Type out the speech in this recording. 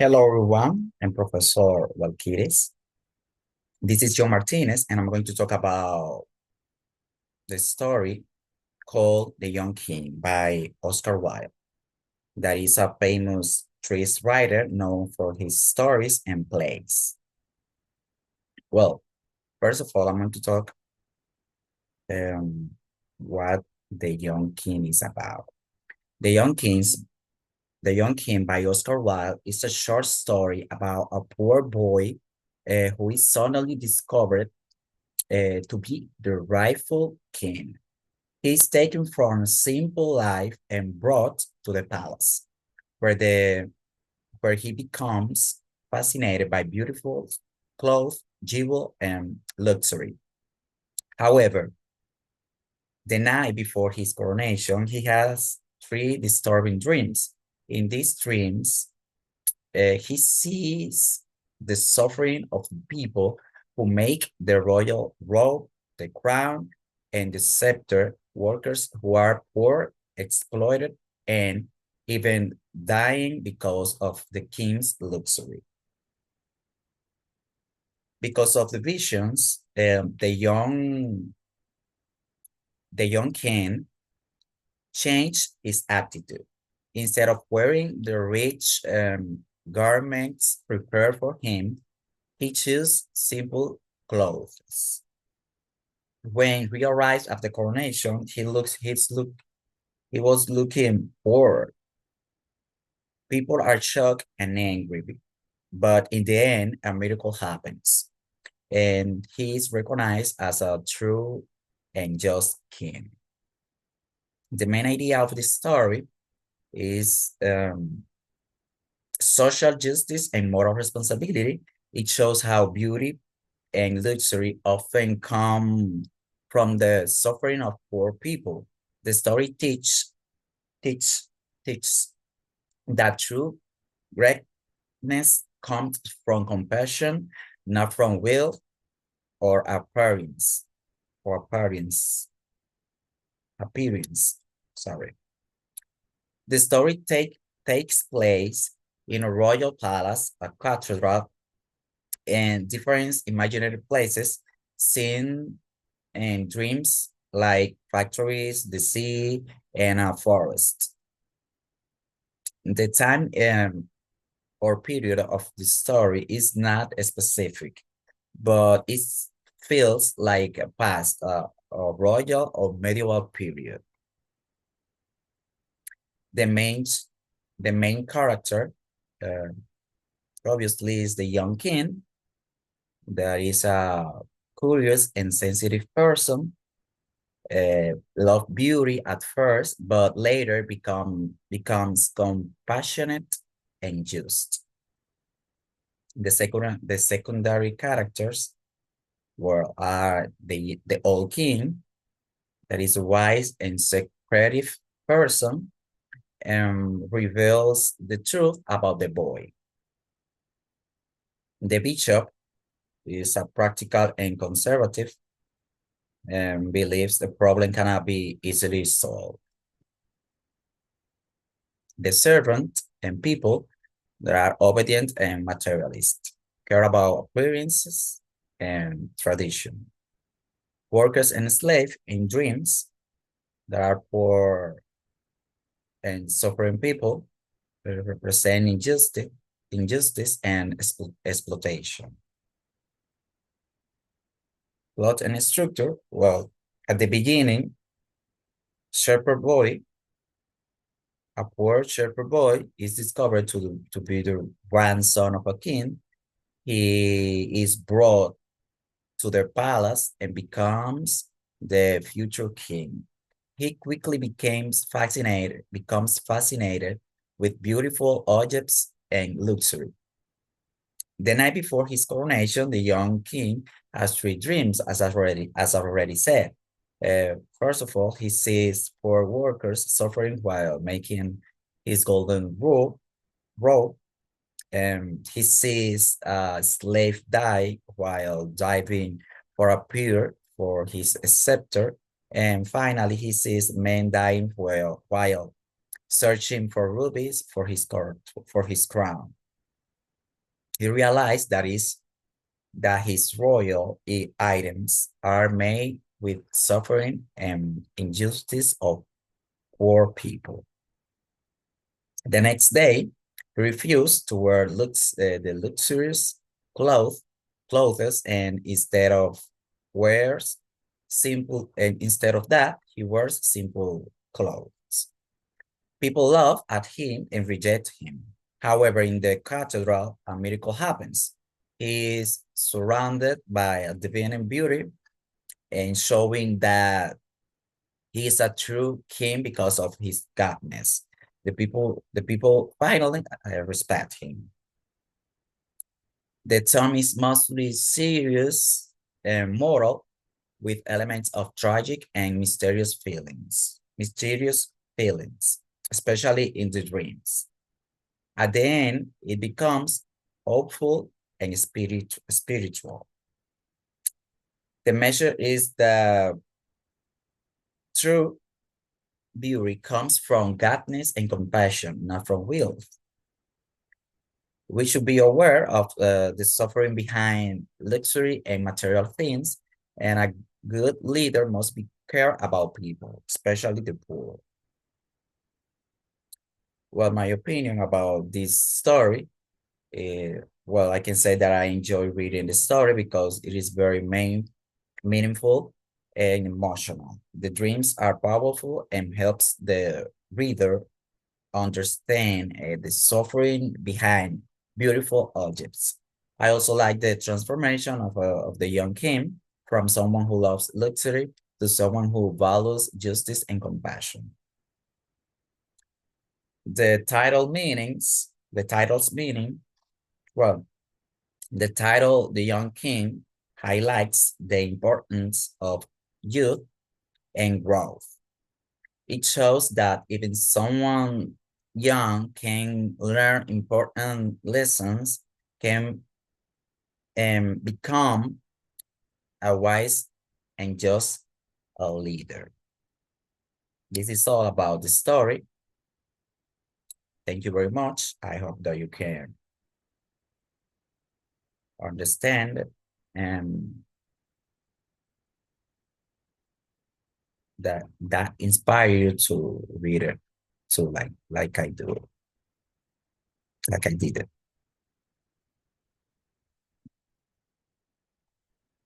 Hello, everyone. I'm Professor Valkiris. This is Joe Martinez, and I'm going to talk about the story called The Young King by Oscar Wilde. That is a famous truist writer known for his stories and plays. Well, first of all, I'm going to talk what The Young King is about. The Young Kings, The Young King by Oscar Wilde is a short story about a poor boy who is suddenly discovered to be the rightful king. He is taken from a simple life and brought to the palace, where where he becomes fascinated by beautiful clothes, jewel, and luxury. However, the night before his coronation, he has three disturbing dreams. In these dreams, he sees the suffering of the people who make the royal robe, the crown, and the scepter, workers who are poor, exploited, and even dying because of the king's luxury. Because of the visions, the young king changed his attitude. Instead of wearing the rich garments prepared for him, he chose simple clothes. When he arrived at the coronation, he was looking poor. People are shocked and angry, but in the end, a miracle happens, and he is recognized as a true and just king. The main idea of the story is social justice and moral responsibility. It shows how beauty and luxury often come from the suffering of poor people. The story teach, teaches that true greatness comes from compassion, not from will or appearance. Sorry. The story takes place in a royal palace, a cathedral, and different imaginary places seen in dreams like factories, the sea, and a forest. The time or period of the story is not specific, but it feels like a past, a royal or medieval period. The main, the main character, uh, obviously, is the young king. That is a curious and sensitive person, love beauty at first, but later becomes compassionate and just. The secondary characters are the old king, that is a wise and secretive person, and reveals the truth about the boy. The bishop is a practical and conservative and believes the problem cannot be easily solved. The servant and people that are obedient and materialist, care about appearances and tradition. Workers and slaves in dreams that are poor and suffering people represent injustice and exploitation. Plot and structure, well, at the beginning, shepherd boy, a poor shepherd boy is discovered to be the grandson of a king. He is brought to their palace and becomes the future king. He quickly becomes fascinated with beautiful objects and luxury. The night before his coronation, the young king has three dreams, as already said. First of all, he sees poor workers suffering while making his golden robe, and he sees a slave die while diving for a pearl for his scepter, and finally he sees men dying while searching for rubies for his crown. He realized that his royal items are made with suffering and injustice of poor people. The next day, he refused to wear the luxurious clothes, and instead of that, he wears simple clothes. People laugh at him and reject him. However, in the cathedral, a miracle happens. He is surrounded by a divine beauty and showing that he is a true king because of his godness. The people finally respect him. The tone is mostly serious and moral, with elements of tragic and mysterious feelings, especially in the dreams. At the end, it becomes hopeful and spiritual. The measure is the true beauty comes from godness and compassion, not from wealth. We should be aware of the suffering behind luxury and material things, and a good leader must be care about people, especially the poor. Well, my opinion about this story, well, I can say that I enjoy reading the story because it is very meaningful and emotional. The dreams are powerful and helps the reader understand the suffering behind beautiful objects. I also like the transformation of the young king from someone who loves luxury to someone who values justice and compassion. The title's meaning, well, the title, The Young King, highlights the importance of youth and growth. It shows that even someone young can learn important lessons, can become a wise and just a leader. This is all about the story. Thank you very much. I hope that you can understand and that inspire you to read it, to like I do, like I did it.